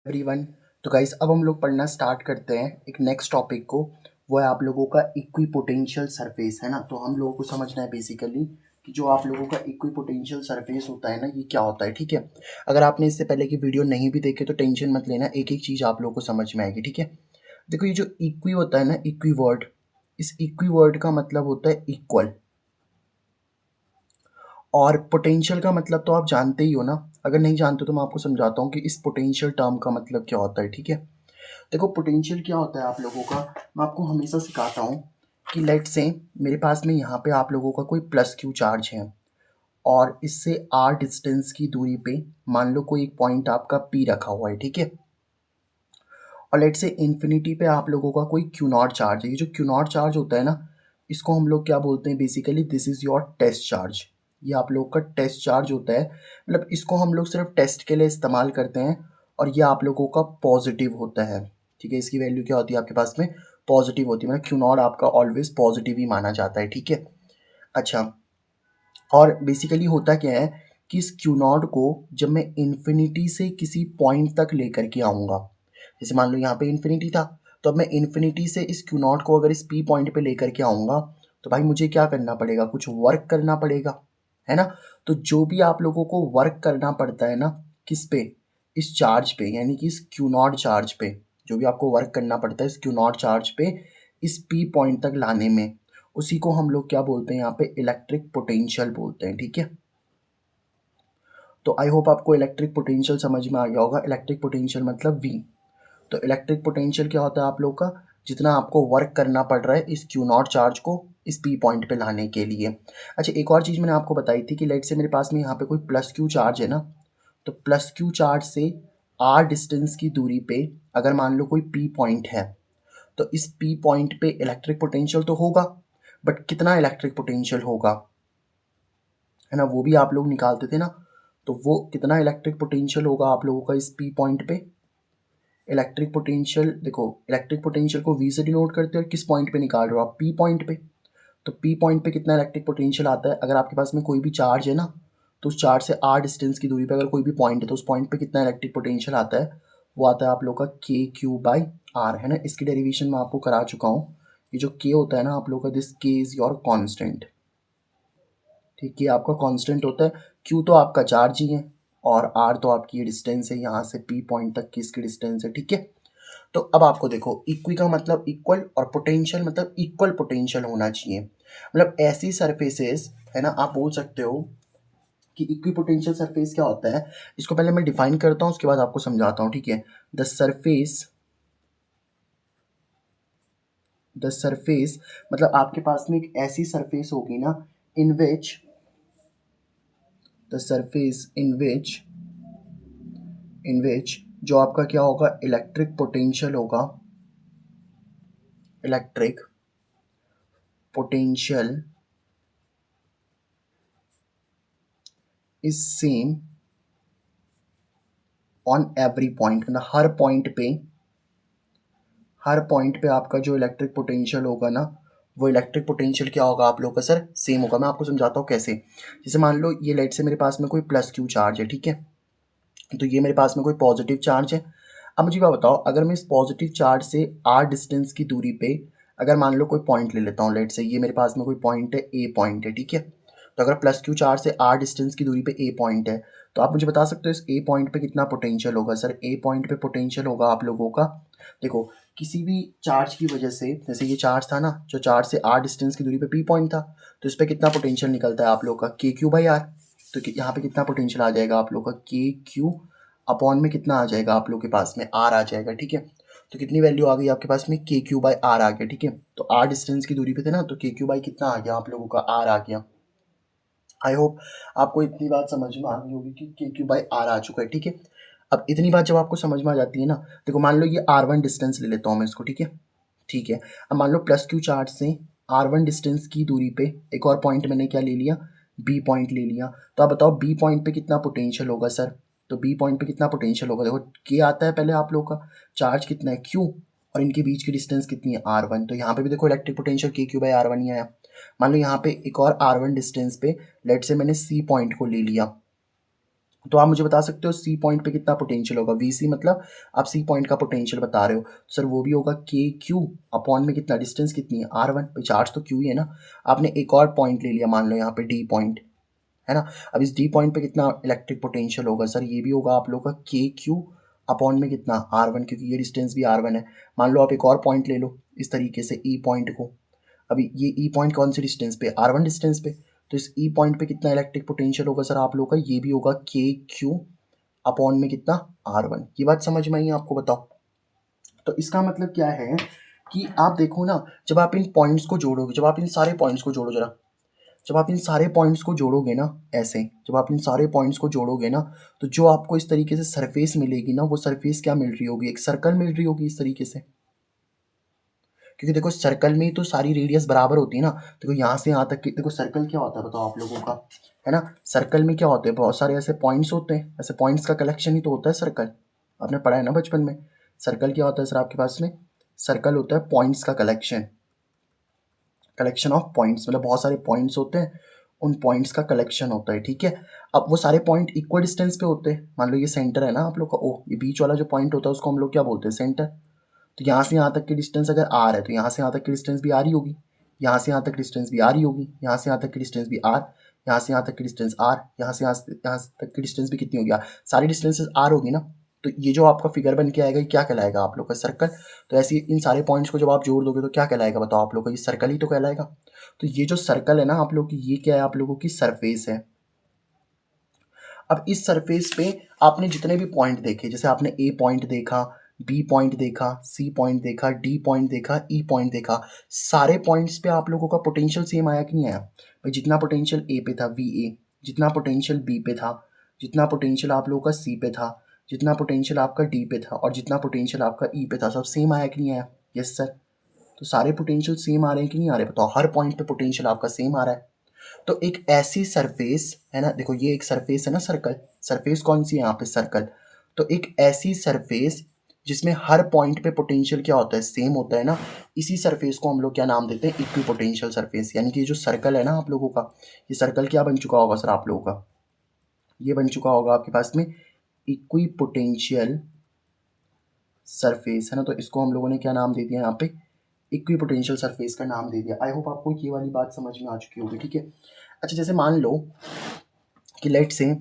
Everyone. तो guys अब हम लोग पढ़ना स्टार्ट करते हैं एक नेक्स्ट टॉपिक को। वो है आप लोगों का इक्विपोटेंशियल सरफेस, है ना। तो हम लोगों को समझना है बेसिकली कि जो आप लोगों का इक्विपोटेंशियल सरफेस होता है ना, ये क्या होता है, ठीक है। अगर आपने इससे पहले की वीडियो नहीं भी देखे तो टेंशन मत लेना, एक एक चीज़ आप लोगों को समझ में आएगी, ठीक है। देखो ये जो इक्वी होता है ना, इक्वी वर्ड, इस इक्वी वर्ड का मतलब होता है इक्वल। और पोटेंशियल का मतलब तो आप जानते ही हो ना। अगर नहीं जानते तो मैं आपको समझाता हूँ कि इस पोटेंशियल टर्म का मतलब क्या होता है, ठीक है। देखो पोटेंशियल क्या होता है आप लोगों का, मैं आपको हमेशा सिखाता हूँ कि लेट से मेरे पास में यहाँ पे आप लोगों का कोई प्लस क्यू चार्ज है और इससे आर डिस्टेंस की दूरी पे मान लो कोई एक पॉइंट आपका पी रखा हुआ है, ठीक है। और लेट से इन्फिनिटी पे आप लोगों का कोई क्यू नॉट चार्ज है। ये जो क्यू नॉट चार्ज होता है ना, इसको हम लोग क्या बोलते हैं basically, this is your test charge. ये आप लोग का टेस्ट चार्ज होता है, मतलब इसको हम लोग सिर्फ टेस्ट के लिए इस्तेमाल करते हैं। और ये आप लोगों का पॉजिटिव होता है, ठीक है। इसकी वैल्यू क्या होती है आपके पास में, पॉजिटिव होती है, मतलब क्यू नॉट आपका ऑलवेज पॉजिटिव ही माना जाता है, ठीक है। अच्छा, और बेसिकली होता क्या है कि इस क्यू नॉट को जब मैं इन्फिनिटी से किसी पॉइंट तक लेकर के आऊँगा, जैसे मान लो यहाँ पे इन्फिनिटी था, तो अब मैं इन्फिनिटी से इस क्यू नॉट को अगर इस पी पॉइंट पे लेकर के आऊँगा तो भाई मुझे क्या करना पड़ेगा, कुछ वर्क करना पड़ेगा, है ना। तो जो भी आप लोगों को वर्क करना पड़ता है ना, किस पे, इस चार्ज पे, यानी कि इस क्यू नॉट चार्ज पे, जो भी आपको वर्क करना पड़ता है इस क्यू नॉट चार्ज पे इस पी पॉइंट तक लाने में, उसी को हम लोग क्या बोलते हैं यहाँ पे, इलेक्ट्रिक पोटेंशियल बोलते हैं, ठीक है। तो आई होप आपको इलेक्ट्रिक पोटेंशियल समझ में आ गया होगा। इलेक्ट्रिक पोटेंशियल मतलब वी। तो इलेक्ट्रिक पोटेंशियल क्या होता है आप लोग का, जितना आपको वर्क करना पड़ रहा है इस क्यू नॉट चार्ज को इस पी पॉइंट पे लाने के लिए। अच्छा, एक और चीज़ मैंने आपको बताई थी कि लेट से मेरे पास में यहाँ पे कोई प्लस क्यू चार्ज है ना, तो प्लस क्यू चार्ज से आर डिस्टेंस की दूरी पे अगर मान लो कोई पी पॉइंट है, तो इस पी पॉइंट पे इलेक्ट्रिक पोटेंशियल तो होगा, बट कितना इलेक्ट्रिक पोटेंशियल होगा, है ना, वो भी आप लोग निकालते थे ना। तो वो कितना इलेक्ट्रिक पोटेंशियल होगा आप लोगों का इस पी पॉइंट पे। इलेक्ट्रिक पोटेंशियल देखो, इलेक्ट्रिक पोटेंशियल को वी से डिनोट करते हो और किस पॉइंट पे निकाल रहे हो आप, पी पॉइंट पे। तो पी पॉइंट पे कितना इलेक्ट्रिक पोटेंशियल आता है, अगर आपके पास में कोई भी चार्ज है ना, तो उस चार्ज से आर डिस्टेंस की दूरी पे अगर कोई भी पॉइंट है तो उस पॉइंट पे कितना इलेक्ट्रिक पोटेंशियल आता है, वो आता है आप लोग का के क्यू बाई आर, है ना। इसकी डेरिवेशन मैं आपको करा चुका हूँ। ये जो के होता है ना आप लोग का, दिस के इज़ योर कॉन्स्टेंट, ठीक है, आपका कांस्टेंट होता है। क्यू तो आपका चार्ज ही है और आर तो आपकी ये डिस्टेंस है यहाँ से पी पॉइंट तक की इसकी डिस्टेंस है, ठीक है। तो अब आपको देखो, इक्वी का मतलब इक्वल और पोटेंशियल मतलब इक्वल पोटेंशियल होना चाहिए। मतलब ऐसी सरफेसेस, है ना, आप बोल सकते हो कि इक्वी पोटेंशियल सरफेस क्या होता है। इसको पहले मैं डिफाइन करता हूँ, उसके बाद आपको समझाता हूँ, ठीक है। द सरफेस, द सरफेस मतलब आपके पास में एक ऐसी सरफेस होगी ना, इन विच, द सरफेस इन विच जो आपका क्या होगा, इलेक्ट्रिक पोटेंशियल होगा, electric potential is same on every point, मतलब हर पॉइंट पे आपका जो इलेक्ट्रिक पोटेंशियल होगा ना, वो इलेक्ट्रिक पोटेंशियल क्या होगा आप लोगों का सर, सेम होगा। मैं आपको समझाता हूँ कैसे। जैसे मान लो ये लाइट से मेरे पास में कोई प्लस क्यू चार्ज है, ठीक है। तो ये मेरे पास में कोई पॉजिटिव चार्ज है। अब मुझे क्या बताओ, अगर मैं इस पॉजिटिव चार्ज से आर डिस्टेंस की दूरी पे अगर मान लो कोई पॉइंट ले लेता हूँ, लेट से ये मेरे पास में कोई पॉइंट है, ए पॉइंट है, ठीक है। तो अगर प्लस क्यू चार्ज से आर डिस्टेंस की दूरी पे ए पॉइंट है, तो आप मुझे बता सकते हो इस ए पॉइंट पे कितना पोटेंशियल होगा सर। ए पॉइंट पे पोटेंशियल होगा आप लोगों का, देखो, किसी भी चार्ज की वजह से, जैसे ये चार्ज था ना, जो चार्ज से आर डिस्टेंस की दूरी पे पी पॉइंट था, तो इस पर कितना पोटेंशियल निकलता है आप लोग का, के क्यू बाई आर। तो यहाँ पे कितना पोटेंशियल आ जाएगा आप लोग का, के क्यू अपॉन में कितना आ जाएगा आप लोग के पास में, आर आ जाएगा, ठीक है। तो कितनी वैल्यू आ गई आपके पास में, के क्यू बाई आर आ गया, ठीक है। तो आर डिस्टेंस की दूरी पे थे ना, तो के क्यू बाई कितना आ गया आप लोगों का, आर आ गया। आई होप आपको इतनी बात समझ में आ गई होगी कि के क्यू बाई आर आ चुका है, ठीक है। अब इतनी बात जब आपको समझ में आ जाती है ना, देखो मान लो ये आर वन डिस्टेंस ले लेता हूँ मैं इसको, ठीक है, ठीक है। अब मान लो प्लस क्यू चार्ज से आर वन डिस्टेंस की दूरी पे एक और पॉइंट मैंने क्या ले लिया, बी पॉइंट ले लिया। तो आप बताओ बी पॉइंट पे कितना पोटेंशियल होगा सर। तो बी पॉइंट पे कितना पोटेंशियल होगा, देखो के आता है पहले आप लोग का, चार्ज कितना है क्यू, और इनके बीच की डिस्टेंस कितनी है आर वन। तो यहाँ पे भी देखो इलेक्ट्रिक पोटेंशियल के क्यू बाई आर वन ही आया। मान लो यहाँ पे एक और आर वन डिस्टेंस पे लेट से मैंने सी पॉइंट को ले लिया, तो आप मुझे बता सकते हो सी पॉइंट पे कितना पोटेंशियल होगा, वी सी मतलब आप सी पॉइंट का पोटेंशियल बता रहे हो, तो सर वो भी होगा के क्यू अपॉन में कितना, डिस्टेंस कितनी है आर वन, भाई चार्ज तो क्यू ही है ना। आपने एक और पॉइंट ले लिया, मान लो यहाँ पे डी पॉइंट है ना। अब इस डी पॉइंट पे कितना इलेक्ट्रिक पोटेंशियल होगा, सर ये भी होगा आप लोग का के क्यू अपॉन में कितना आर वन, क्योंकि ये डिस्टेंस भी आर वन है। मान लो आप एक और पॉइंट ले लो इस तरीके से ई पॉइंट को, अभी ये ई पॉइंट कौन से डिस्टेंस पे, आर वन डिस्टेंस पे, तो इस ई पॉइंट पे कितना इलेक्ट्रिक पोटेंशियल होगा सर आप लोग का, ये भी होगा के क्यू अपॉन में कितना आर वन। ये बात समझ में आई आपको, बताओ। तो इसका मतलब क्या है कि आप देखो ना, जब आप इन पॉइंट्स को जोड़ोगे, जब आप इन सारे पॉइंट्स को जोड़ो जरा, जब आप इन सारे पॉइंट्स को जोड़ोगे ना ऐसे, जब आप इन सारे पॉइंट्स को जोड़ोगे ना, तो जो आपको इस तरीके से सरफेस मिलेगी ना, वो सरफेस क्या मिल रही होगी, एक सर्कल मिल रही होगी इस तरीके से। क्योंकि देखो सर्कल में तो सारी रेडियस बराबर होती है ना। देखो यहाँ से यहाँ तक की, देखो सर्कल क्या होता है बताओ आप लोगों का, है ना। सर्कल में क्या होते हैं, बहुत सारे ऐसे पॉइंट्स होते हैं, ऐसे पॉइंट्स का कलेक्शन ही तो होता है सर्कल। आपने पढ़ा है ना बचपन में। सर्कल क्या होता है सर आपके पास में, सर्कल होता है पॉइंट्स का कलेक्शन, कलेक्शन ऑफ पॉइंट्स, मतलब बहुत सारे पॉइंट्स होते हैं, उन पॉइंट्स का कलेक्शन होता है, ठीक है। अब वो सारे पॉइंट इक्वल डिस्टेंस पे होते हैं, मान लो ये सेंटर है ना आप लोग का, ओ ये बीच वाला जो पॉइंट होता है उसको हम लोग क्या बोलते हैं, सेंटर। तो यहाँ से यहाँ तक की डिस्टेंस अगर आर है, तो यहाँ से यहाँ तक की डिस्टेंस भी आर ही होगी, यहाँ से यहाँ तक डिस्टेंस भी आर ही होगी, यहाँ से यहाँ तक की डिस्टेंस भी आर, यहाँ से यहाँ तक की डिस्टेंस आर, यहाँ तक की डिस्टेंस भी कितनी होगी आर, सारी डिस्टेंसेस आर होगी ना। तो ये जो आपका फिगर बन के आएगा ये क्या कहलाएगा आप लोग का, सर्कल। तो ऐसे इन सारे पॉइंट्स को जब आप जोड़ दोगे तो क्या कहलाएगा बताओ आप लोग का, ये सर्कल ही तो कहलाएगा। तो ये जो सर्कल है ना आप लोग की, ये क्या है आप लोगों की सरफेस है। अब इस सरफेस पे आपने जितने भी पॉइंट देखे, जैसे आपने ए पॉइंट देखा, बी पॉइंट देखा, सी पॉइंट देखा, डी पॉइंट देखा, ई पॉइंट देखा, सारे पॉइंट्स पे आप लोगों का पोटेंशियल सेम आया कि नहीं आया भाई। जितना पोटेंशियल ए पे था वी ए, जितना पोटेंशियल बी पे था, जितना पोटेंशियल आप लोगों का सी पे था, जितना पोटेंशियल आपका डी पे था, और जितना पोटेंशियल आपका ई पे था, सब सेम आया कि नहीं आया। Yes sir. तो सारे पोटेंशियल सेम आ रहे हैं कि नहीं आ रहे, बताओ। हर पॉइंट पे पोटेंशियल आपका सेम आ रहा है। तो एक ऐसी सरफेस है ना, देखो ये एक सरफेस है ना सर्कल, सरफेस कौन सी है यहाँ पे, सर्कल। तो एक ऐसी सरफेस जिसमें हर पॉइंट पे पोटेंशियल क्या होता है, सेम होता है ना, इसी सरफेस को हम लोग क्या नाम देते हैं, इक्वी पोटेंशियल सरफेस। यानी कि ये जो सर्कल है ना आप लोगों का, ये सर्कल क्या बन चुका होगा सर आप लोगों का, ये बन चुका होगा आपके पास में इक्वी पोटेंशियल सरफेस, है ना। तो इसको हम लोगों ने क्या नाम दे दिया यहाँ पे, इक्वी पोटेंशियल सरफेस का नाम दे दिया। आई होप आपको ये वाली बात समझ में आ चुकी होगी, ठीक है। अच्छा जैसे मान लो कि लेट से,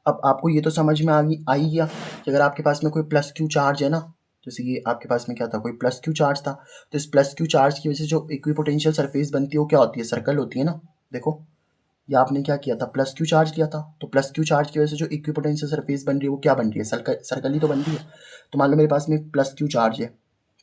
अब आपको ये तो समझ में आ ही गया कि अगर आपके पास में कोई प्लस क्यू चार्ज है ना, जैसे ये आपके पास में क्या था, कोई प्लस क्यू चार्ज था, तो इस प्लस क्यू चार्ज की वजह से जो इक्विपोटेंशियल सरफेस बनती है वो क्या होती है, सर्कल होती है ना। देखो ये आपने क्या किया था, प्लस क्यू चार्ज लिया था, तो प्लस क्यू चार्ज की वजह से जो इक्विपोटेंशियल सरफेस बन रही है वो क्या बन रही है, सर्कल, सर्कल ही तो बन रही है। तो मान लो मेरे पास में प्लस क्यू चार्ज है,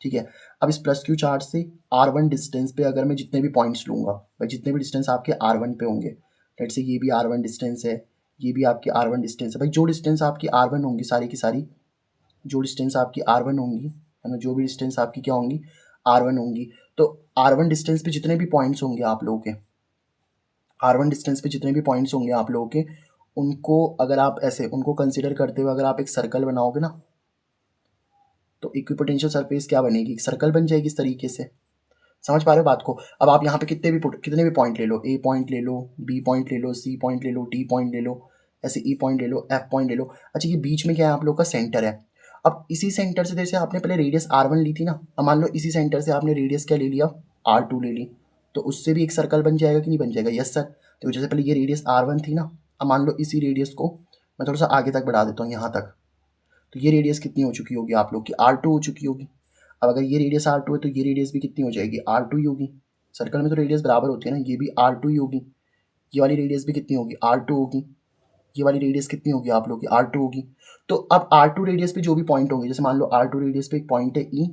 ठीक है। अब इस प्लस क्यू चार्ज से आर वन डिस्टेंस पे अगर मैं जितने भी पॉइंट्स लूँगा, भाई जितने भी डिस्टेंस आपके आर वन पे होंगे, लेट से ये भी आर वन डिस्टेंस है, ये भी आपकी आर वन डिस्टेंस है, भाई जो डिस्टेंस आपकी आर वन होंगी सारी की सारी, जो डिस्टेंस आपकी आर वन होंगी, है ना, जो भी डिस्टेंस आपकी क्या होंगी, आर वन होंगी। तो आर वन डिस्टेंस पे जितने भी पॉइंट्स होंगे आप लोगों के, आर वन डिस्टेंस पे जितने भी पॉइंट्स होंगे आप लोगों के, उनको अगर आप ऐसे उनको कंसिडर करते हुए अगर आप एक सर्कल बनाओगे ना, तो इक्विपोटेंशियल सरफेस क्या बनेगी, एक सर्कल बन जाएगी इस तरीके से। समझ पा रहे हो बात को। अब आप यहाँ पे कितने भी पॉइंट ले लो, ए पॉइंट ले लो, बी पॉइंट ले लो, सी पॉइंट ले लो, डी पॉइंट ले लो, ऐसे ई पॉइंट ले लो, एफ पॉइंट ले लो। अच्छा ये बीच में क्या है आप लोग का, सेंटर है। अब इसी सेंटर से, जैसे आपने पहले रेडियस आर वन ली थी ना, अब मान लो इसी सेंटर से आपने रेडियस क्या ले लिया, आर टू ले ली, तो उससे भी एक सर्कल बन जाएगा कि नहीं बन जाएगा। Yes sir. तो जैसे पहले ये रेडियस आर वन थी ना, अब मान लो इसी रेडियस को मैं थोड़ा सा आगे तक बढ़ा देता हूँ, यहाँ तक। तो ये रेडियस कितनी हो चुकी होगी आप लोग की, आर टू हो चुकी होगी। अब अगर ये रेडियस आर टू है तो ये रेडियस भी कितनी हो जाएगी, आर टू ही होगी। सर्कल में तो रेडियस बराबर होती है ना, ये भी आर टू ही होगी। ये वाली रेडियस भी कितनी होगी, आर टू होगी। ये वाली रेडियस कितनी होगी आप लोग की, आर टू होगी। तो अब आर टू रेडियस पे जो भी पॉइंट होंगे, जैसे मान लो आर टू रेडियस पे एक पॉइंट है ई,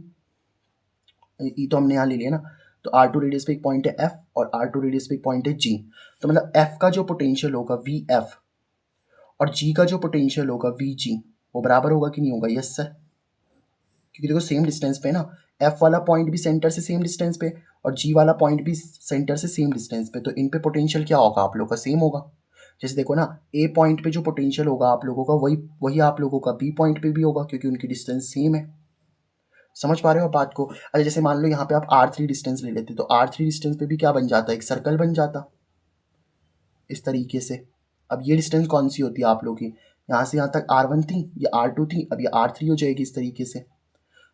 ई तो हमने यहाँ ले लिया ना, तो आर टू रेडियस पे एक पॉइंट है एफ, और आर टू रेडियस पे एक पॉइंट है जी। तो मतलब एफ का जो पोटेंशियल होगा वी एफ, और जी का जो पोटेंशियल होगा वी जी, वो बराबर होगा कि नहीं होगा। Yes sir. क्योंकि देखो सेम डिस्टेंस पे ना, एफ वाला पॉइंट भी सेंटर से सेम डिस्टेंस पे, और जी वाला पॉइंट भी सेंटर से सेम डिस्टेंस पे, तो इन पे पोटेंशियल क्या होगा आप लोगों का, सेम होगा। जैसे देखो ना, ए पॉइंट पे जो पोटेंशियल होगा आप लोगों का, वही वही आप लोगों का बी पॉइंट पे भी होगा, क्योंकि उनकी डिस्टेंस सेम है। समझ पा रहे हो बात को। अच्छा जैसे मान लो यहाँ पे आप आर थ्री डिस्टेंस ले लेते, तो आर थ्री डिस्टेंस पे भी क्या बन जाता है, एक सर्कल बन जाता इस तरीके से। अब ये डिस्टेंस कौन सी होती है आप लोग की, यहाँ से यहाँ तक R1 थी, ये R2 थी, अब ये R3 हो जाएगी इस तरीके से।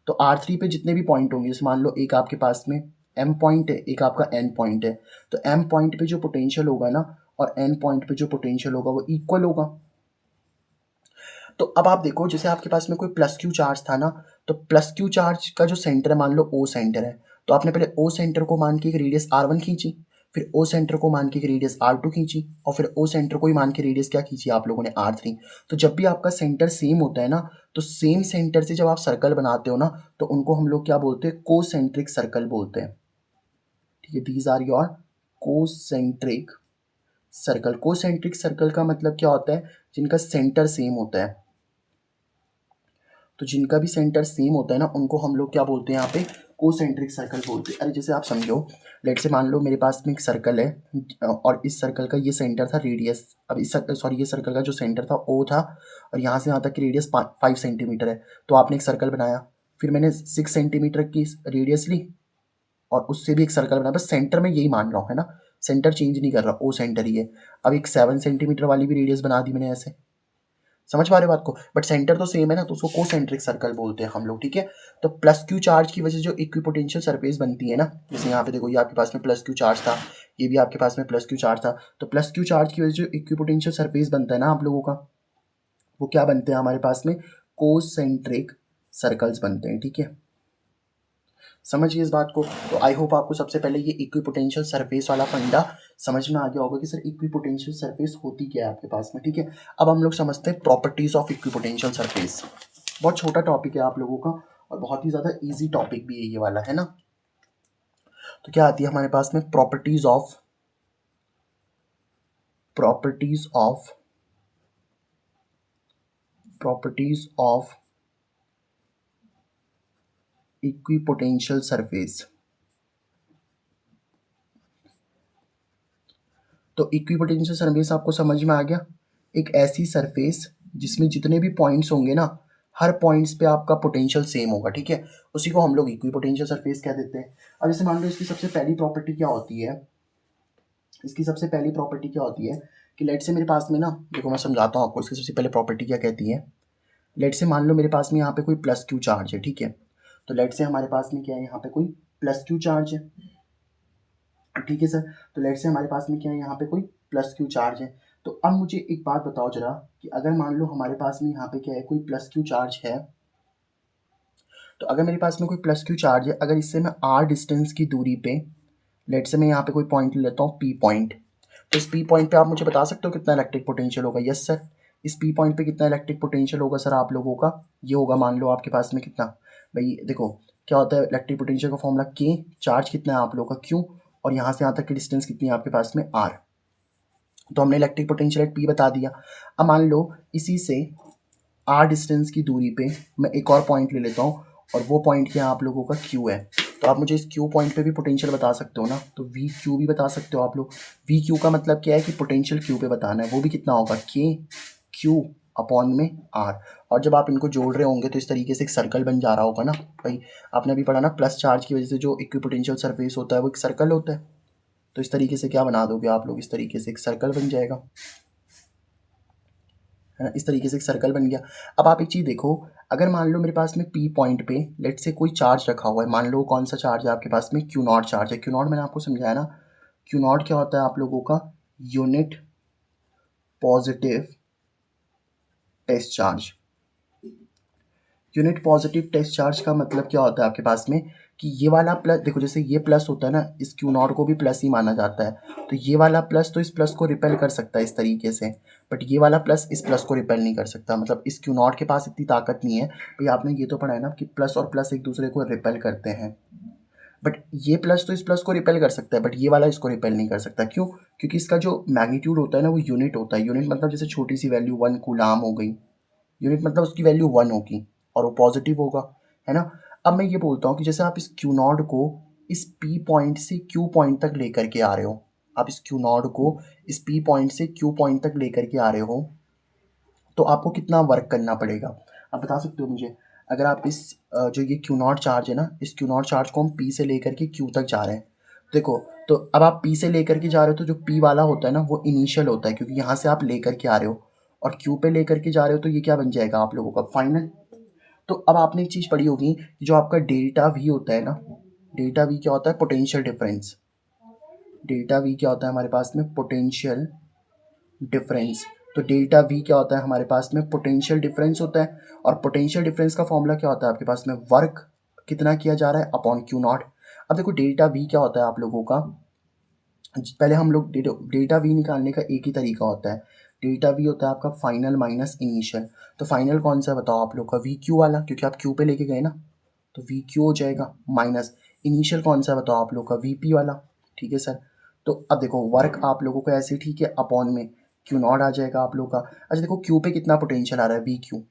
तो R3 पे जितने भी पॉइंट होंगे, जैसे मान लो एक आपके पास में M पॉइंट है, एक आपका N पॉइंट है, तो M पॉइंट पे जो पोटेंशियल होगा ना और N पॉइंट पे जो पोटेंशियल होगा वो इक्वल होगा। तो अब आप देखो, जैसे आपके पास में कोई प्लस क्यू चार्ज था ना, तो प्लस क्यू चार्ज का जो सेंटर है, मान लो O सेंटर है, तो आपने पहले O सेंटर को मान के एक रेडियस R1 खींची, फिर O सेंटर को मान के एक रेडियस R2 खींची, और फिर O सेंटर को ही मान के रेडियस क्या खींची आप लोगों ने, R3। तो जब भी आपका सेंटर सेम होता है ना, तो सेम सेंटर से जब आप सर्कल बनाते हो ना, तो उनको हम लोग क्या बोलते हैं, कोसेंट्रिक सर्कल बोलते हैं। ठीक है, these are your concentric circle. Concentric circle का मतलब क्या होता है, जिनका सेंटर सेम होता है। तो जिनका भी सेंटर सेम होता है ना, उनको हम लोग क्या बोलते हैं यहाँ पे, कोसेंट्रिक सर्कल बोलते हैं। अरे जैसे आप समझो, लेट से मान लो मेरे पास में एक सर्कल है और इस सर्कल का ये सेंटर था रेडियस, अब इस सॉरी ये सर्कल का जो सेंटर था O था, और यहाँ से यहाँ तक की रेडियस 5 सेंटीमीटर है। तो आपने एक सर्कल बनाया, फिर मैंने 6 सेंटीमीटर की रेडियस ली और उससे भी एक सर्कल बनाया, बस सेंटर में यही मान रहा हूँ, है ना, सेंटर चेंज नहीं कर रहा, O सेंटर ही है। अब एक 7 सेंटीमीटर वाली भी रेडियस बना दी मैंने ऐसे, समझ पा रहे हो बात को, बट सेंटर तो सेम है ना, तो उसको कोसेंट्रिक सर्कल बोलते हैं हम लोग। ठीक है, तो प्लस क्यू चार्ज की वजह से जो इक्विपोटेंशियल सरफेस बनती है ना, जैसे यहाँ पे देखो, ये आपके पास में प्लस क्यू चार्ज था, ये भी आपके पास में प्लस क्यू चार्ज था, तो प्लस क्यू चार्ज की वजह से जो इक्विपोटेंशियल सरफेस बनता है ना आप लोगों का, वो क्या बनते हैं हमारे पास में, कोसेंट्रिक सर्कल्स बनते हैं। ठीक है, समझिए इस बात को। तो आई होप आपको सबसे पहले ये इक्विपोटेंशियल सरफेस वाला फंडा समझ में आ गया होगा कि सर इक्विपोटेंशियल सरफेस होती क्या है आपके पास में। ठीक है, अब हम लोग समझते हैं प्रॉपर्टीज ऑफ इक्विपोटेंशियल सरफेस। बहुत छोटा टॉपिक है आप लोगों का और बहुत ही ज़्यादा ईजी टॉपिक भी है ये वाला, है ना। तो क्या आती है हमारे पास में, properties of properties of properties of equipotential surface. तो इक्विपोटेंशियल सरफेस आपको समझ में आ गया, एक ऐसी सरफेस जिसमें जितने भी पॉइंट्स होंगे ना, हर पॉइंट्स पे आपका पोटेंशियल सेम होगा। ठीक है, उसी को हम लोग इक्विपोटेंशियल सरफेस कह देते हैं। अब जैसे मान लो इसकी सबसे पहली प्रॉपर्टी क्या होती है, इसकी सबसे पहली प्रॉपर्टी क्या होती है कि लेट से मेरे पास में ना, देखो मैं समझाता हूँ आपको इसकी सबसे पहले प्रॉपर्टी क्या कहती है। लेट से मान लो मेरे पास में यहाँ पे कोई प्लस क्यू चार्ज है, ठीक है, तो लेट से हमारे पास में क्या है, यहाँ पे कोई प्लस क्यू चार्ज है। ठीक है सर, तो लेट से हमारे पास में क्या है, यहाँ पे कोई प्लस क्यू चार्ज है। तो अब मुझे एक बात बताओ जरा, कि अगर मान लो हमारे पास में यहाँ पे क्या है, कोई प्लस क्यू चार्ज है, तो अगर मेरे पास में कोई प्लस क्यू चार्ज है, अगर इससे मैं r डिस्टेंस की दूरी पे, लेट से मैं यहाँ पे कोई पॉइंट ले लेता हूँ P पॉइंट, तो इस P पॉइंट पे आप मुझे बता सकते हो कितना इलेक्ट्रिक पोटेंशियल होगा। यस सर, इस P पॉइंट पे कितना इलेक्ट्रिक पोटेंशियल होगा सर आप लोगों का, ये होगा, मान लो आपके पास में कितना, भाई देखो क्या होता है इलेक्ट्रिक पोटेंशियल का फॉर्मूला, K, चार्ज कितना है आप लोगों का Q, और यहाँ से यहाँ तक की डिस्टेंस कितनी है आपके पास में R। तो हमने इलेक्ट्रिक पोटेंशियल P बता दिया। अब मान लो इसी से R डिस्टेंस की दूरी पे मैं एक और पॉइंट ले लेता हूँ, और वो पॉइंट क्या आप लोगों का Q है। तो आप मुझे इस Q पॉइंट पे भी पोटेंशियल बता सकते हो ना, तो वी क्यू भी बता सकते हो आप लोग। वी क्यू का मतलब क्या है कि पोटेंशियल Q पे बताना है, वो भी कितना होगा, K Q अपॉन में R। और जब आप इनको जोड़ रहे होंगे तो इस तरीके से एक सर्कल बन जा रहा होगा ना भाई, आपने अभी पढ़ा ना, प्लस चार्ज की वजह से जो इक्विपोटेंशियल सरफेस होता है वो एक सर्कल होता है। तो इस तरीके से क्या बना दोगे आप लोग, इस तरीके से एक सर्कल बन जाएगा, है ना, इस तरीके से एक सर्कल बन गया। अब आप एक चीज़ देखो, अगर मान लो मेरे पास में P पॉइंट पे लेट से कोई चार्ज रखा हुआ है, मान लो कौन सा चार्ज है आपके पास में, Q नॉट चार्ज है। Q नॉट मैंने आपको समझाया ना, Q नॉट क्या होता है आप लोगों का, unit positive test charge. Unit positive test charge का मतलब क्या होता है आपके पास में, कि ये वाला प्लस, देखो जैसे ये प्लस होता है ना, इस क्यू नॉट को भी प्लस ही माना जाता है, तो ये वाला प्लस तो इस प्लस को रिपेल कर सकता है इस तरीके से, बट ये वाला प्लस इस प्लस को रिपेल नहीं कर सकता। मतलब इस क्यू नॉट के पास इतनी ताकत नहीं है। भाई आपने ये तो पढ़ा है ना कि प्लस और प्लस एक दूसरे को रिपेल करते हैं, बट ये प्लस तो इस प्लस को रिपेल कर सकता है, बट ये वाला इसको रिपेल नहीं कर सकता। क्यों? क्योंकि इसका जो मैग्नीट्यूड होता है ना वो यूनिट होता है। यूनिट मतलब जैसे छोटी सी वैल्यू 1 कूलाम हो गई, यूनिट मतलब उसकी वैल्यू 1 होगी और वो पॉजिटिव होगा, है ना। अब मैं ये बोलता हूँ कि जैसे आप इस क्यू नॉट को इस पी पॉइंट से क्यू पॉइंट तक लेकर के आ रहे हो, आप इस क्यू नॉट को इस पी पॉइंट से क्यू पॉइंट तक लेकर के आ रहे हो, तो आपको कितना वर्क करना पड़ेगा आप बता सकते हो मुझे। अगर आप इस जो ये क्यू नॉट चार्ज है ना, इस क्यू नॉट चार्ज को हम पी से लेकर के क्यू तक जा रहे हैं, देखो, तो अब आप पी से लेकर के जा रहे हो, तो जो पी वाला होता है ना वो इनिशियल होता है, क्योंकि यहाँ से आप लेकर के आ रहे हो, और क्यू पे लेकर के जा रहे हो तो ये क्या बन जाएगा आप लोगों का फाइनल। तो अब आपने एक चीज़ पढ़ी होगी कि जो आपका डेल्टा वी होता है ना, डेल्टा वी क्या होता है, पोटेंशियल डिफरेंस। डेल्टा वी क्या होता है हमारे पास में, पोटेंशियल डिफरेंस। तो डेल्टा वी क्या होता है हमारे पास में, पोटेंशियल डिफरेंस होता है। और पोटेंशियल डिफरेंस का फॉर्मूला क्या होता है आपके पास में, वर्क कितना किया जा रहा है अपॉन क्यू नॉट। अब देखो डेल्टा वी क्या होता है आप लोगों का, पहले हम लोग डेल्टा वी निकालने का एक ही तरीका होता है। डेल्टा वी होता है आपका फाइनल माइनस इनिशियल। तो फाइनल कौन सा बताओ आप लोग का, वी क्यू वाला, क्योंकि आप क्यू पे लेके गए ना, तो वी क्यू हो जाएगा, माइनस इनिशियल कौन सा बताओ आप लोग का, वी पी वाला। ठीक है सर। तो अब देखो वर्क आप लोगों को ऐसे ठीक है, अपॉन में क्यू नॉट आ जाएगा आप लोग का। अच्छा देखो क्यू पे कितना पोटेंशियल आ रहा है, वी क्यू,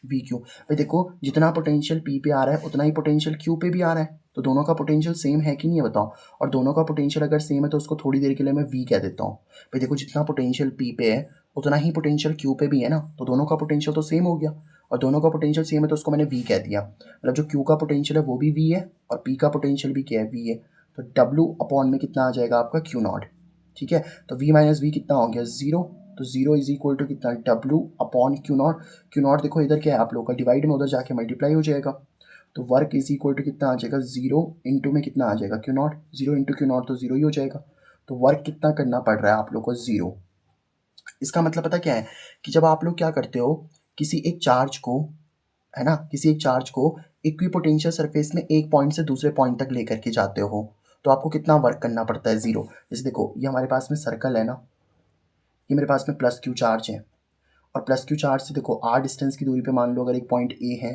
वी क्यू। भाई देखो जितना पोटेंशियल पी पे आ रहा है उतना ही पोटेंशियल क्यू पे भी आ रहा है, तो दोनों का पोटेंशियल सेम है कि नहीं है बताओ। और दोनों का पोटेंशियल अगर सेम है तो उसको थोड़ी देर के लिए मैं वी कह देता हूँ। भाई देखो जितना पोटेंशियल पी पे है उतना ही पोटेंशियल क्यू पे भी है ना, तो दोनों का पोटेंशियल तो सेम हो गया। और दोनों का पोटेंशियल सेम है तो उसको मैंने वी कह दिया, मतलब जो क्यू का पोटेंशियल है वो भी वी है और पी का पोटेंशियल भी क्या है, वी है। तो डब्ल्यू अपॉन में कितना आ जाएगा आपका, क्यू नॉट। ठीक है, तो वी माइनस वी कितना हो गया, जीरो। तो जीरो इज इक्वल टू कितना, W upon Q not. Q not देखो इधर क्या है आप लोग का, डिवाइड में उधर जाके मल्टीप्लाई हो जाएगा। तो वर्क इज इक्वल टू कितना आ जाएगा, जीरो इंटू में कितना आ जाएगा, Q not. Zero into Q not तो जीरो ही हो जाएगा। तो वर्क कितना करना पड़ रहा है आप लोग को, जीरो। इसका मतलब पता क्या है कि जब आप लोग क्या करते हो, किसी एक चार्ज को, है ना, किसी एक चार्ज को इक्विपोटेंशियल सरफेस में एक पॉइंट से दूसरे पॉइंट तक लेकर के जाते हो तो आपको कितना वर्क करना पड़ता है, जीरो। जैसे देखो ये हमारे पास में सर्कल है ना, ये मेरे पास में प्लस क्यू चार्ज है, और प्लस क्यू चार्ज से देखो आर डिस्टेंस की दूरी पे मान लो अगर एक पॉइंट ए है,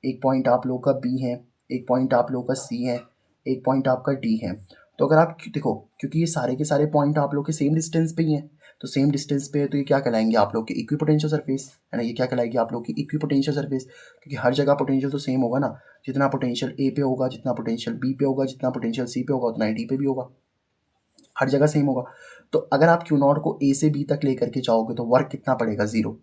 एक पॉइंट आप लोग का बी है, एक पॉइंट आप लोग का सी है, एक पॉइंट आपका डी है। तो अगर आप देखो क्योंकि ये सारे के सारे पॉइंट आप लोग के सेम डिस्टेंस पे ही हैं, तो सेम डिस्टेंस पे है तो ये क्या कहलाएंगे आप लोग के इक्विपोटेंशियल सरफेस, है ना, ये क्या कहलाएगी आप लोग की इक्विपोटेंशियल सरफेस, क्योंकि हर जगह पोटेंशियल तो सेम होगा ना। जितना पोटेंशियल ए पे होगा, जितना पोटेंशियल बी पे होगा, जितना पोटेंशियल सी पे होगा उतना ही डी पे भी होगा, हर जगह सेम होगा। तो अगर आप क्यू नॉट को ए से बी तक लेकर के जाओगे तो वर्क कितना पड़ेगा, जीरो।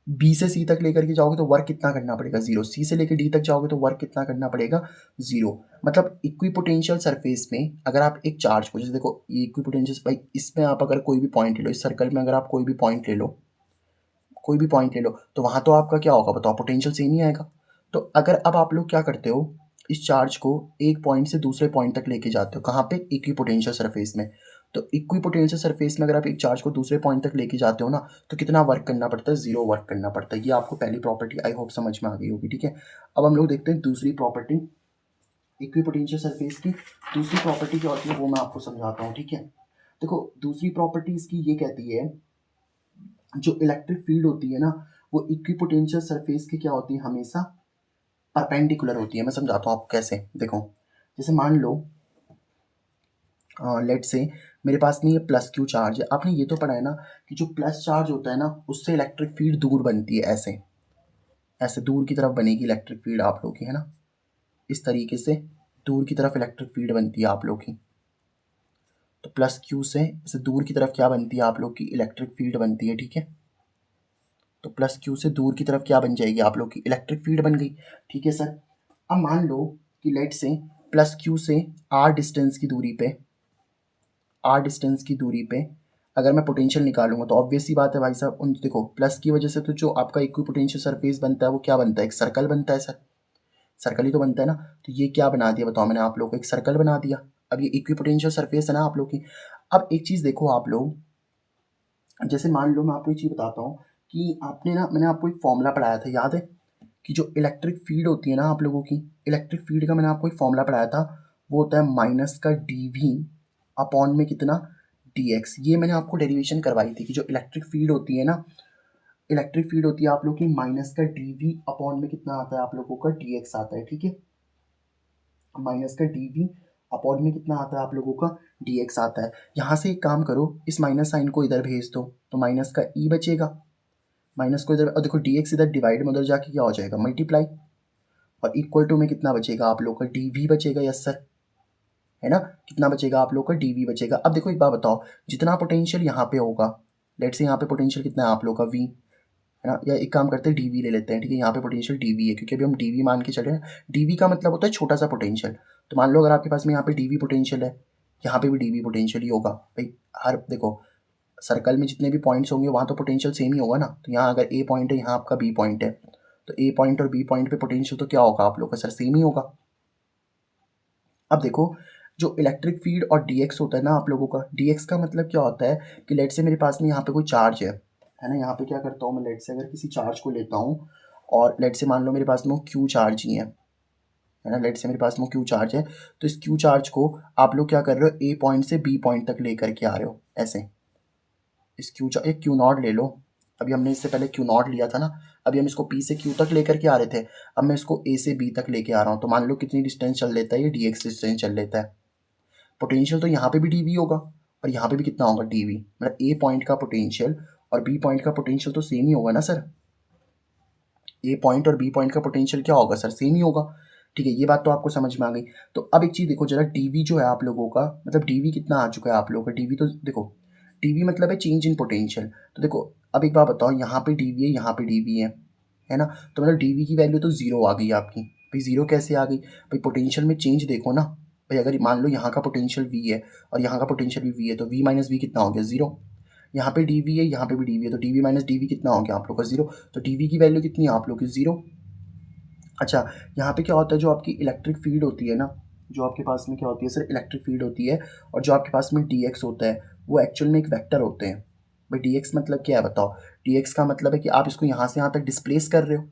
बी से सी तक लेकर के जाओगे तो वर्क कितना करना पड़ेगा, जीरो। सी से लेकर डी तक जाओगे तो वर्क कितना करना पड़ेगा, जीरो। मतलब इक्विपोटेंशियल सरफेस में अगर आप एक चार्ज को, जैसे देखो ये इक्विपोटेंशियल, भाई इसमें आप अगर कोई भी पॉइंट ले लो, इस सर्कल में अगर आप कोई भी पॉइंट ले लो, कोई भी पॉइंट ले लो, तो वहाँ तो आपका क्या होगा बताओ, पोटेंशियल सेम ही आएगा। तो अगर अब आप लोग क्या करते हो, इस चार्ज को एक पॉइंट से दूसरे पॉइंट तक लेके जाते हो, कहाँ पे, इक्विपोटेंशियल सरफेस में। तो इक्विपोटेंशियल सरफेस में अगर आप एक चार्ज को दूसरे पॉइंट तक लेके जाते हो ना, तो कितना वर्क करना पड़ता है, जीरो वर्क करना पड़ता है। ये आपको पहली प्रॉपर्टी आई होप समझ में आ गई होगी। ठीक है, अब हम लोग देखते हैं दूसरी प्रॉपर्टी, इक्विपोटेंशियल सरफेस की दूसरी प्रॉपर्टी क्या होती है वो मैं आपको समझाता हूँ। ठीक है, देखो दूसरी प्रॉपर्टी इसकी ये कहती है, जो इलेक्ट्रिक फील्ड होती है ना वो इक्विपोटेंशियल सरफेस की क्या होती है, हमेशा परपेंडिकुलर होती है। मैं समझाता हूँ आपको कैसे, देखो जैसे मान लो लेट से मेरे पास में ये प्लस क्यू चार्ज है, आपने ये तो पढ़ा है ना कि जो प्लस चार्ज होता है ना उससे इलेक्ट्रिक फील्ड दूर बनती है, ऐसे ऐसे दूर की तरफ बनेगी इलेक्ट्रिक फील्ड आप लोग की, है ना, इस तरीके से दूर की तरफ इलेक्ट्रिक फील्ड बनती है आप लोग की। तो प्लस क्यू से इसे दूर की तरफ क्या बनती है आप लोग की, इलेक्ट्रिक फील्ड बनती है। ठीक है, तो प्लस क्यू से दूर की तरफ क्या बन जाएगी आप लोग की, इलेक्ट्रिक फील्ड बन गई। ठीक है सर, अब मान लो कि लेट से प्लस क्यू से आर डिस्टेंस की दूरी पे, आर डिस्टेंस की दूरी पे अगर मैं पोटेंशियल निकालूंगा तो ऑब्वियस सी बात है भाई साहब, उन देखो प्लस की वजह से तो जो आपका इक्विपोटेंशियल सरफेस बनता है वो क्या बनता है, एक सर्कल बनता है सर, सर्कल ही तो बनता है ना। तो ये क्या बना दिया बताओ मैंने आप लोग को, एक सर्कल बना दिया। अब ये इक्विपोटेंशियल सरफेस है ना आप लोग की। अब एक चीज़ देखो आप लोग, जैसे मान लो मैं आपको एक चीज़ बताता हूँ कि आपने ना, मैंने आपको एक फॉर्मूला पढ़ाया था याद है, कि जो इलेक्ट्रिक फील्ड होती है ना आप लोगों की, इलेक्ट्रिक फील्ड का मैंने आपको एक फॉर्मूला पढ़ाया था, वो होता है माइनस का डी वी अपॉन में कितना, डी एक्स। ये मैंने आपको डेरिवेशन करवाई थी कि जो इलेक्ट्रिक फील्ड होती है ना, इलेक्ट्रिक फील्ड होती है आप लोग की, माइनस का डी वी अपॉन में कितना आता है आप लोगों का, डी एक्स आता है। ठीक है, माइनस का डी वी अपॉन में कितना आता है आप लोगों का, डी एक्स आता है। यहाँ से एक काम करो, इस माइनस साइन को इधर भेज दो तो माइनस का ई बचेगा, माइनस को इधर, और देखो डी एक्स इधर डिवाइड में उधर जाके क्या हो जाएगा, मल्टीप्लाई, और इक्वल टू में कितना बचेगा आप लोग का, डी वी बचेगा। यस सर, है ना, कितना बचेगा आप लोग का, डी वी बचेगा। अब देखो एक बात बताओ, जितना पोटेंशियल यहाँ पे होगा, लेट से यहाँ पे पोटेंशियल कितना है आप लोग का, वी, है ना, या एक काम करते हैं डी ले लेते हैं। ठीक है, यहाँ पे पोटेंशियल डी है क्योंकि अभी हम डी मान के चल रहे हैं। डी का मतलब होता है छोटा सा पोटेंशियल। तो मान लो अगर आपके पास में यहाँ पे डी पोटेंशियल है, यहाँ पे भी डी पोटेंशियल ही होगा भाई। हर देखो सर्कल में जितने भी पॉइंट्स होंगे वहाँ तो पोटेंशियल सेम ही होगा ना। तो यहाँ अगर ए पॉइंट है, यहाँ आपका बी पॉइंट है, तो ए पॉइंट और बी पॉइंट पे पोटेंशियल तो क्या होगा आप लोग का सर, सेम ही होगा। अब देखो जो इलेक्ट्रिक फील्ड और dx होता है ना आप लोगों का, dx का मतलब क्या होता है कि लेट से मेरे पास में यहाँ पे कोई चार्ज है ना, यहाँ पे क्या करता हूँ मैं, लेट से अगर किसी चार्ज को लेता हूँ और लेट से मान लो मेरे पास में वो क्यू चार्ज ही है ना, लेट से मेरे पास में क्यू चार्ज है, तो इस क्यू चार्ज को आप लोग क्या कर रहे हो, ए पॉइंट से बी पॉइंट तक लेकर के आ रहे हो ऐसे। इस एक क्यू नॉट ले लो, अभी हमने इससे पहले क्यू नॉट लिया था ना, अभी हम इसको पी से क्यू तक लेकर के आ रहे थे, अब मैं इसको ए से बी तक लेके आ रहा हूँ, तो मान लो कितनी डिस्टेंस चल लेता है, ये डी एक्स डिस्टेंस चल लेता है। पोटेंशियल तो यहाँ पे भी डी वी होगा और यहाँ पे भी कितना होगा, डी वी, मतलब ए पॉइंट का पोटेंशियल और बी पॉइंट का पोटेंशियल तो सेम ही होगा ना सर। ए पॉइंट और बी पॉइंट का पोटेंशियल क्या होगा सर, सेम ही होगा। ठीक है, ये बात तो आपको समझ में आ गई। तो अब एक चीज़ देखो जरा, डीवी जो है आप लोगों का, मतलब डीवी कितना आ चुका है आप लोगों का, डीवी तो देखो, डीवी मतलब है चेंज इन पोटेंशियल। तो देखो अब एक बात बताओ, यहाँ पे डीवी है, यहाँ पे डीवी है ना, तो मतलब डीवी की वैल्यू तो जीरो आ गई आपकी। भाई जीरो कैसे आ गई भाई, पोटेंशियल में चेंज देखो ना भाई, अगर मान लो यहाँ का पोटेंशियल वी है और यहाँ का पोटेंशियल भी वी है, तो वी माइनस वी कितना हो गया, जीरो। यहाँ पे डी वी है, यहाँ पे भी डी वी है, तो D V minus D V कितना हो गया आप लोग का, जीरो। तो डी वी की वैल्यू कितनी है आप लोग की, जीरो। अच्छा, यहाँ पे क्या होता है, जो आपकी इलेक्ट्रिक फील्ड होती है ना, जो आपके पास में क्या होती है सर, इलेक्ट्रिक फील्ड होती है, और जो आपके पास में डी एक्स होता है वो एक्चुअल में एक वेक्टर होते हैं। भाई डी एक्स मतलब क्या है बताओ, डी एक्स का मतलब है कि आप इसको यहाँ से यहाँ तक डिस्प्लेस कर रहे हो,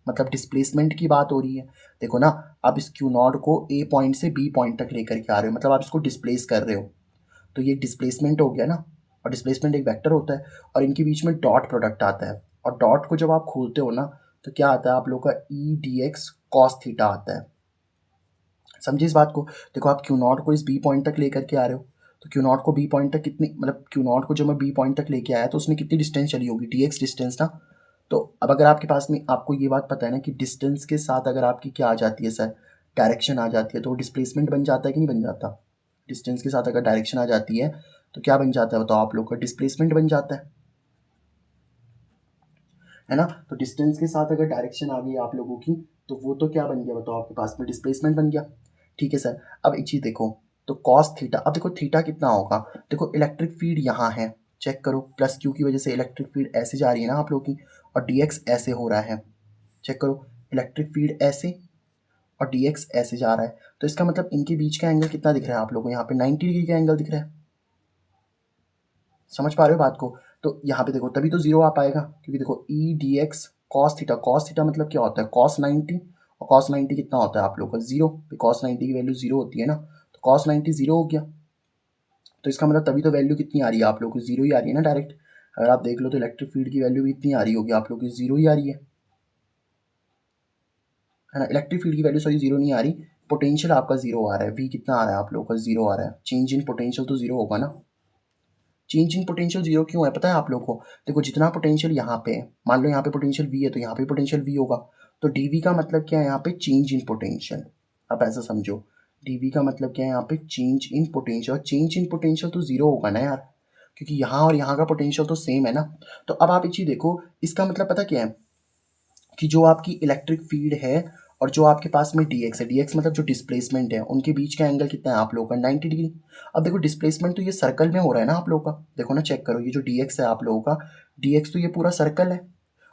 मतलब डिस्प्लेसमेंट की बात हो रही है। देखो ना, आप इस क्यू नॉट को ए पॉइंट से बी पॉइंट तक लेकर के आ रहे हो, मतलब आप इसको डिस्प्लेस कर रहे हो, तो ये डिस्प्लेसमेंट हो गया ना। और डिस्प्लेसमेंट एक वेक्टर होता है और इनके बीच में डॉट प्रोडक्ट आता है, और डॉट को जब आप खोलते हो ना, तो क्या आता है आप लोग का, E D x cos theta आता है। समझिए इस बात को। देखो आप क्यू नॉट को इस बी पॉइंट तक लेकर के आ रहे हो, तो क्यू नॉट को बी पॉइंट तक कितनी, मतलब क्यू नॉट को जब मैं बी पॉइंट तक लेके आया तो उसने कितनी डिस्टेंस चली होगी, डी एक्स डिस्टेंस ना। तो अब अगर आपके पास में, आपको ये बात पता है ना कि डिस्टेंस के साथ अगर आपकी क्या आ जाती है सर, डायरेक्शन आ जाती है, तो डिस्प्लेसमेंट बन जाता है कि नहीं बन जाता। डिस्टेंस के साथ अगर डायरेक्शन आ जाती है तो क्या बन जाता है बताओ आप लोग का, डिस्प्लेसमेंट बन जाता है ना। तो डिस्टेंस के साथ अगर डायरेक्शन आ गई आप लोगों की, तो वो तो क्या बन गया बताओ आपके पास में, डिस्प्लेसमेंट बन गया। ठीक है सर, अब एक चीज़ देखो, तो कॉस थीटा, अब देखो थीटा कितना होगा, देखो इलेक्ट्रिक फील्ड यहाँ है, चेक करो, प्लस क्यू की वजह से इलेक्ट्रिक फील्ड ऐसे जा रही है ना आप लोगों की, और डी एक्स ऐसे हो रहा है, चेक करो, इलेक्ट्रिक फील्ड ऐसे और डी एक्स ऐसे जा रहा है, तो इसका मतलब इनके बीच का एंगल कितना दिख रहा है आप लोगों को, यहाँ पे 90 डिग्री का एंगल दिख रहा है। समझ पा रहे हो बात को। तो यहाँ पे देखो तभी तो जीरो आ पाएगा, क्योंकि देखो E D x cos theta, cos theta मतलब क्या होता है, कॉस 90, और कॉस 90 कितना होता है आप लोग का, जीरो। कॉस 90 की वैल्यू जीरो होती है ना, तो कॉस 90 जीरो हो गया, तो इसका मतलब तभी तो वैल्यू कितनी आ रही है आप लोग को, जीरो ही आ रही है ना डायरेक्ट। अगर आप देख लो तो इलेक्ट्रिक फील्ड की वैल्यू भी इतनी आ रही होगी आप लोग की, जीरो ही आ रही है ना। इलेक्ट्रिक फील्ड की वैल्यू सॉरी जीरो नहीं आ रही, पोटेंशियल आपका जीरो आ रहा है, वी कितना आ रहा है आप लोग का, जीरो आ रहा है, चेंज इन पोटेंशियल तो जीरो होगा ना। चेंज इन पोटेंशियल जीरो क्यों है पता है आप लोग को, देखो जितना पोटेंशियल यहाँ पे है, मान लो यहाँ पे पोटेंशियल वी है, तो यहाँ पे पोटेंशियल वी होगा, तो डीवी का मतलब क्या है यहाँ पे, चेंज इन पोटेंशियल। आप ऐसा समझो, डीवी का मतलब क्या है यहाँ पे, चेंज इन पोटेंशियल, और चेंज इन पोटेंशियल तो जीरो होगा ना यार, क्योंकि यहाँ और यहाँ का पोटेंशियल तो सेम है ना। तो अब आप एक चीज़ देखो, इसका मतलब पता क्या है, कि जो आपकी इलेक्ट्रिक फील्ड है और जो आपके पास में डी एक्स है, डी एक्स मतलब जो डिस्प्लेसमेंट है, उनके बीच का एंगल कितना है आप लोगों का, 90 डिग्री। अब देखो डिस्प्लेसमेंट तो ये सर्कल में हो रहा है ना आप लोगों का, देखो ना चेक करो, ये जो डी एक्स है आप लोगों का, डी एक्स तो ये पूरा सर्कल है,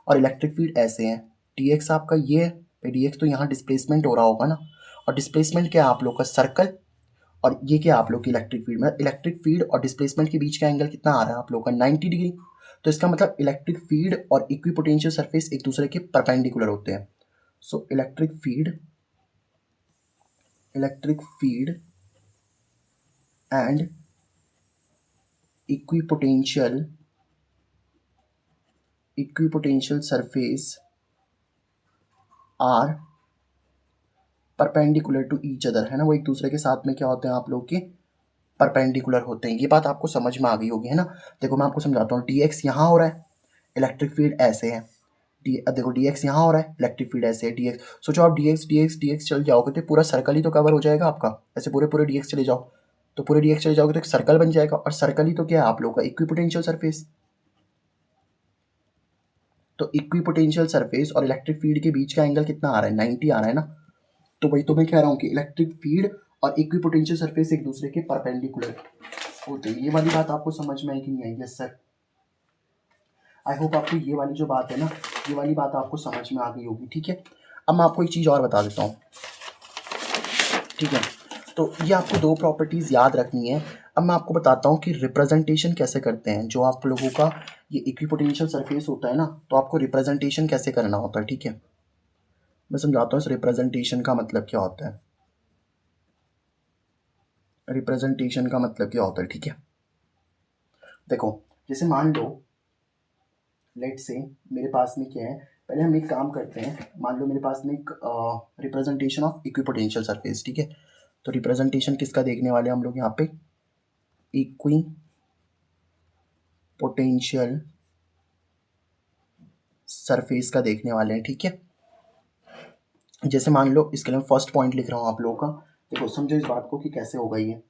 और इलेक्ट्रिक फील्ड ऐसे है, डी एक्स आपका ये है, डी एक्स तो यहाँ डिस्प्लेसमेंट हो रहा होगा ना, और डिस्प्लेसमेंट क्या है आप लोग का, सर्कल, और ये क्या आप लोग की इलेक्ट्रिक फील्ड, मतलब इलेक्ट्रिक फील्ड और डिस्प्लेसमेंट के बीच का एंगल कितना आ रहा है आप लोग का, 90 डिग्री। तो इसका मतलब इलेक्ट्रिक फील्ड और इक्विपोटेंशियल सरफेस एक दूसरे के परपेंडिकुलर होते हैं। So electric field and equipotential surface are perpendicular to each other, है ना, वो एक दूसरे के साथ में क्या होते हैं आप लोग के, परपेंडिकुलर होते हैं। ये बात आपको समझ में आ गई होगी, है ना। देखो मैं आपको समझाता हूँ, डी एक्स यहाँ हो रहा है, इलेक्ट्रिक फील्ड ऐसे है, अब देखो डी एक्स यहाँ हो रहा है, इलेक्ट्रिक फील्ड ऐसे है, डी एक्स, सोचो आप डी एक्स चल जाओगे तो पूरा सर्कल ही तो कवर हो जाएगा आपका, ऐसे पूरे पूरे डी एक्स चले जाओ, तो पूरे डी एक्स चले जाओगे तो एक सर्कल बन जाएगा, और सर्कल ही तो क्या है आप लोग का, इक्विपोटेंशियल सरफेस। तो इक्विपोटेंशियल सरफेस और इलेक्ट्रिक फील्ड के बीच का एंगल कितना आ रहा है, 90 आ रहा है ना। तो वही तो मैं कह रहा हूँ कि इलेक्ट्रिक फील्ड और इक्विपोटेंशियल सरफेस एक दूसरे के परपेंडिकुलर होते हैं। ये वाली बात आपको समझ में आई कि नहीं आई, यस सर। आई होप आपको ये वाली जो बात है ना, ये वाली बात आपको समझ में आ गई होगी, ठीक है। अब मैं आपको एक चीज़ और बता देता हूँ, ठीक है। तो ये आपको दो प्रॉपर्टीज़ याद रखनी है। अब मैं आपको बताता हूँ कि रिप्रेजेंटेशन कैसे करते हैं। जो आप लोगों का ये इक्विपोटेंशियल सरफेस होता है ना, तो आपको रिप्रेजेंटेशन कैसे करना होता है, ठीक है। मैं समझाता हूँ इस रिप्रेजेंटेशन का मतलब क्या होता है। रिप्रेजेंटेशन का मतलब क्या होता है, ठीक है। देखो, जैसे मान लो, लेट से मेरे पास में क्या है, पहले हम एक काम करते हैं। मान लो मेरे पास में एक रिप्रेजेंटेशन ऑफ इक्विपोटेंशियल सरफेस, ठीक है। तो रिप्रेजेंटेशन किसका देखने वाले हैं हम लोग यहाँ पे, इक्वी पोटेंशियल सरफेस का देखने वाले हैं, ठीक है। जैसे मान लो इसके लिए मैं फर्स्ट पॉइंट लिख रहा हूँ आप लोगों का। देखो समझो इस बात को कि कैसे होगा ये।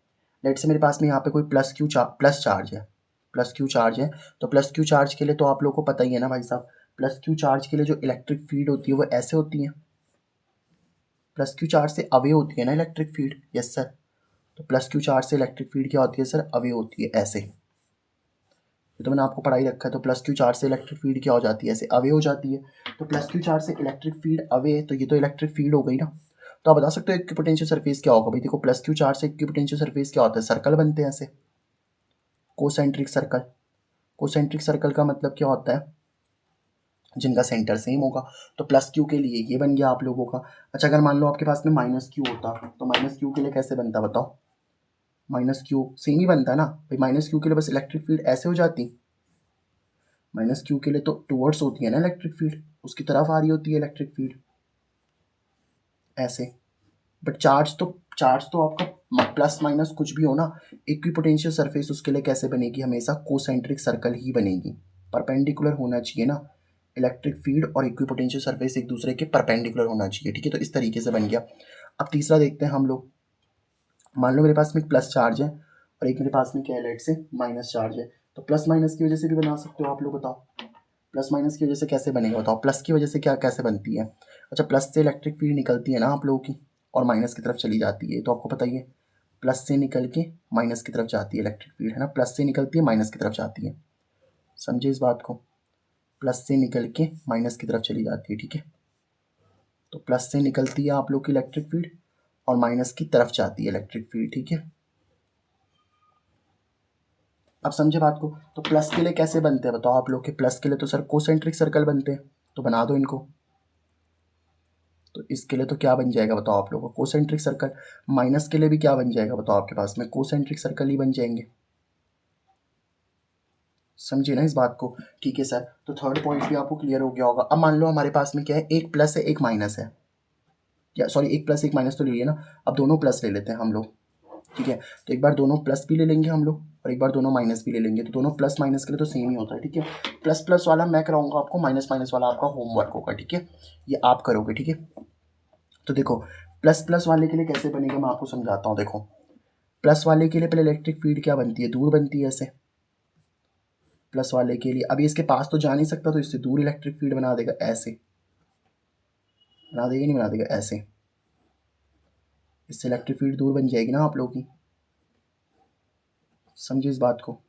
लेट से मेरे पास में यहाँ पे कोई प्लस चार्ज है, प्लस क्यू चार्ज है। तो प्लस क्यू चार्ज के लिए तो आप लोगों को पता ही है ना भाई साहब, प्लस क्यू चार्ज के लिए जो इलेक्ट्रिक फील्ड होती है वो ऐसे होती है, प्लस क्यू चार्ज से अवे होती है ना इलेक्ट्रिक फील्ड। Yes sir. तो प्लस क्यू चार्ज से इलेक्ट्रिक फील्ड क्या होती है सर, अवे होती है ऐसे। ये तो मैंने आपको पढ़ाई रखा है। तो प्लस क्यू चार्ज से इलेक्ट्रिक फील्ड क्या हो जाती है, ऐसे अवे हो जाती है। तो प्लस क्यू चार्ज से इलेक्ट्रिक फील्ड अवे, तो ये तो इलेक्ट्रिक फील्ड हो गई ना। तो आप बता सकते हो इक्विपोटेंशियल सरफेस क्या होगा। भाई देखो, प्लस क्यू चार्ज से इक्विपोटेंशियल सरफेस क्या होता है, सर्कल बनते हैं ऐसे, कोसेंट्रिक सर्कल। कोसेंट्रिक सर्कल का मतलब क्या होता है, जिनका सेंटर सेम होगा। तो प्लस क्यू के लिए ये बन गया आप लोगों का। अच्छा, अगर मान लो आपके पास में माइनस क्यू होता, तो माइनस क्यू के लिए कैसे बनता बताओ। माइनस क्यू सेम ही बनता ना भाई। माइनस क्यू के लिए बस इलेक्ट्रिक फील्ड ऐसे हो जाती। माइनस क्यू के लिए तो टूवर्ड्स होती है ना इलेक्ट्रिक फील्ड, उसकी तरफ आ रही होती है इलेक्ट्रिक फील्ड ऐसे। बट चार्ज तो आपका प्लस माइनस कुछ भी हो ना, इक्विपोटेंशियल सरफेस उसके लिए कैसे बनेगी, हमेशा कोसेंट्रिक सर्कल ही बनेगी। परपेंडिकुलर होना चाहिए ना, इलेक्ट्रिक फील्ड और इक्विपोटेंशियल सरफेस एक दूसरे के परपेंडिकुलर होना चाहिए, ठीक है। तो इस तरीके से बन गया। अब तीसरा देखते हैं हम लोग। मान लो मेरे पास में एक प्लस चार्ज है और एक मेरे पास में क्या है, लेट से माइनस चार्ज है। तो प्लस माइनस की वजह से भी बना सकते हो आप लोग, बताओ प्लस माइनस की वजह से कैसे बनेगा बताओ। प्लस की वजह से क्या कैसे बनती है। अच्छा, प्लस से इलेक्ट्रिक फील्ड निकलती है ना आप लोगों की, और माइनस की तरफ चली जाती है। तो आपको पता ही है, प्लस से निकल के माइनस की तरफ जाती है इलेक्ट्रिक फील्ड, है ना। प्लस से निकलती है माइनस की तरफ जाती है, समझे इस बात को। प्लस से निकल के माइनस की तरफ चली जाती है, ठीक है। तो प्लस से निकलती है आप लोग की इलेक्ट्रिक फील्ड और माइनस की तरफ जाती है इलेक्ट्रिक फील्ड, ठीक है। अब समझे बात को। तो प्लस के लिए कैसे बनते हैं बताओ आप लोग के। प्लस के लिए तो सर कोसेंट्रिक सर्कल बनते हैं, तो बना दो इनको। तो इसके लिए तो क्या बन जाएगा बताओ आप लोगों को, कोसेंट्रिक सर्कल। माइनस के लिए भी क्या बन जाएगा बताओ आपके पास में, कोसेंट्रिक सर्कल ही बन जाएंगे। समझिए ना इस बात को, ठीक है सर। तो थर्ड पॉइंट भी आपको क्लियर हो गया होगा। अब मान लो हमारे पास में क्या है, एक प्लस है एक माइनस है, या सॉरी एक प्लस एक माइनस तो ले लिया ना। अब दोनों प्लस ले लेते हैं हम लोग, ठीक है। तो एक बार दोनों प्लस भी ले लेंगे हम लोग और एक बार दोनों माइनस भी ले लेंगे। तो दोनों प्लस माइनस के लिए तो सेम ही होता है, ठीक है। प्लस प्लस वाला मैं कराऊंगा आपको, माइनस माइनस वाला आपका होमवर्क होगा, ठीक है। ये आप करोगे, ठीक है। तो देखो, प्लस प्लस वाले के लिए कैसे बनेगा मैं आपको समझाता हूँ। देखो, प्लस वाले के लिए पहले इलेक्ट्रिक फील्ड क्या बनती है, दूर बनती है ऐसे। प्लस वाले के लिए अभी इसके पास तो जा नहीं सकता, तो इससे दूर इलेक्ट्रिक फील्ड बना देगा ऐसे, बना देगा नहीं बना देगा ऐसे। इससे इलेक्ट्रिक फील्ड दूर बन जाएगी ना आप लोगों की, समझिए इस बात को।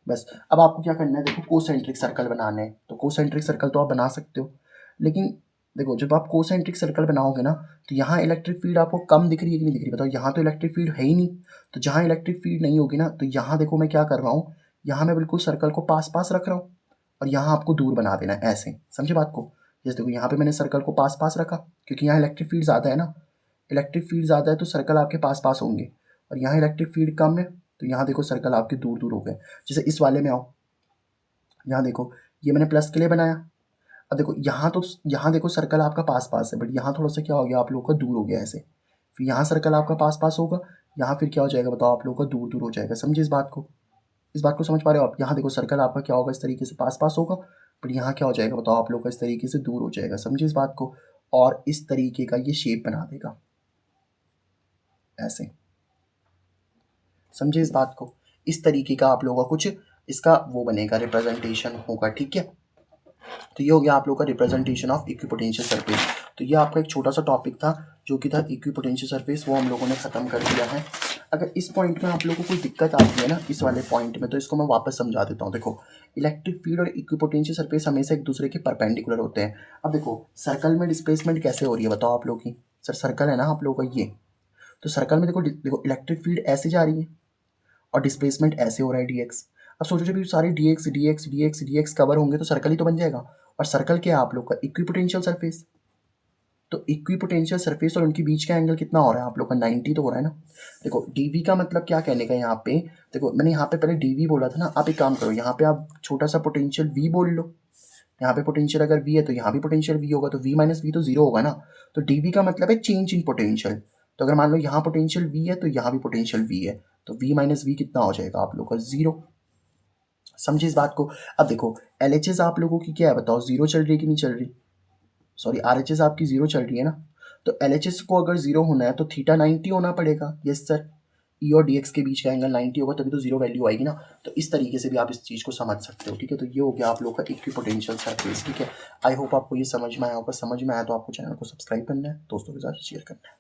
बस अब आपको क्या करना है, देखो कोसेंट्रिक सर्कल बनाने हैं। तो कोसेंट्रिक सर्कल तो आप बना सकते हो, लेकिन देखो जब आप कोसेंट्रिक सर्कल बनाओगे ना, तो यहाँ इलेक्ट्रिक फील्ड आपको कम दिख रही है कि नहीं दिख रही बताओ। यहाँ तो इलेक्ट्रिक फील्ड है ही नहीं। तो जहाँ इलेक्ट्रिक फील्ड नहीं होगी ना, तो यहाँ देखो मैं क्या कर रहा हूँ, यहाँ मैं बिल्कुल सर्कल को पास पास रख रहा हूँ और यहाँ आपको दूर बना देना है ऐसे, समझे बात को। जैसे देखो यहाँ पे मैंने सर्कल को पास पास रखा, क्योंकि यहाँ इलेक्ट्रिक फील्ड ज़्यादा है ना। इलेक्ट्रिक फील्ड ज़्यादा है तो सर्कल आपके पास पास होंगे, और यहाँ इलेक्ट्रिक फील्ड कम है तो यहाँ देखो सर्कल आपके दूर दूर हो गए। जैसे इस वाले में आओ, यहाँ देखो ये मैंने प्लस के लिए बनाया। अब देखो यहाँ देखो सर्कल आपका पास पास है, बट यहाँ थोड़ा सा क्या हो गया आप लोगों का, दूर हो गया ऐसे। फिर यहाँ सर्कल आपका पास पास होगा, यहाँ फिर क्या हो जाएगा बताओ आप लोगों का, दूर दूर हो जाएगा। समझिए इस बात को, इस बात को समझ पा रहे हो आप। यहाँ देखो सर्कल आपका क्या होगा, इस तरीके से पास पास होगा, बट यहाँ क्या हो जाएगा बताओ आप लोग का, इस तरीके से दूर हो जाएगा। समझिए इस बात को। और इस तरीके का ये शेप बना देगा ऐसे, समझिए इस बात को। इस तरीके का आप लोगों का कुछ इसका वो बनेगा, रिप्रेजेंटेशन होगा, ठीक है। तो ये हो गया आप लोग का रिप्रेजेंटेशन ऑफ इक्विपोटेंशियल सरफेस। तो ये आपका एक छोटा सा टॉपिक था जो कि था इक्विपोटेंशियल सरफेस, वो हम लोगों ने ख़त्म कर दिया है। अगर इस पॉइंट में आप लोगों को कोई दिक्कत आती है ना इस वाले पॉइंट में, तो इसको मैं वापस समझा देता हूँ। देखो, इलेक्ट्रिक फील्ड और इक्विपोटेंशियल सरफेस हमेशा एक दूसरे के परपेंडिकुलर होते हैं। अब देखो सर्कल में डिस्प्लेसमेंट कैसे हो रही है बताओ आप लोग की। सर सर्कल है ना आप लोगों का ये, तो सर्कल में देखो देखो इलेक्ट्रिक फील्ड ऐसे जा रही है और डिस्प्लेसमेंट ऐसे हो रहा है dx। अब सोचो जब ये सारी dx कवर होंगे तो सर्कल ही तो बन जाएगा। और सर्कल क्या है आप लोग का, इक्विपोटेंशियल सरफेस। तो इक्विपोटेंशियल सरफेस और उनके बीच का एंगल कितना हो रहा है आप लोग का, 90 तो हो रहा है ना। देखो dv का मतलब क्या कहने का यहाँ पे, देखो मैंने यहाँ पे पहले dv बोला था ना, आप एक काम करो यहाँ पे आप छोटा सा पोटेंशियल v बोल लो। यहाँ पे पोटेंशियल अगर v है तो यहाँ भी पोटेंशियल v होगा, तो v माइनस वी तो जीरो होगा ना। तो dv का मतलब है चेंज इन पोटेंशियल। तो अगर मान लो यहाँ पोटेंशियल v है तो यहाँ भी पोटेंशियल v है, तो v माइनस वी कितना हो जाएगा आप लोग का, जीरो। समझे इस बात को। अब देखो LHS आप लोगों की क्या है बताओ, जीरो चल रही है कि नहीं चल रही, सॉरी RHS आपकी जीरो चल रही है ना। तो LHS को अगर जीरो होना है तो थीटा 90 होना पड़ेगा। यस सर, ई और dx के बीच का एंगल 90 होगा तभी तो जीरो वैल्यू आएगी ना। तो इस तरीके से भी आप इस चीज़ को समझ सकते हो। ठीक है, तो ये हो गया आप लोग का इक्विपोटेंशियल सरफेस। ठीक है, आई होप आपको ये समझ में आया होगा। समझ में आया तो आपको चैनल को सब्सक्राइब करना है, दोस्तों के साथ शेयर करना है।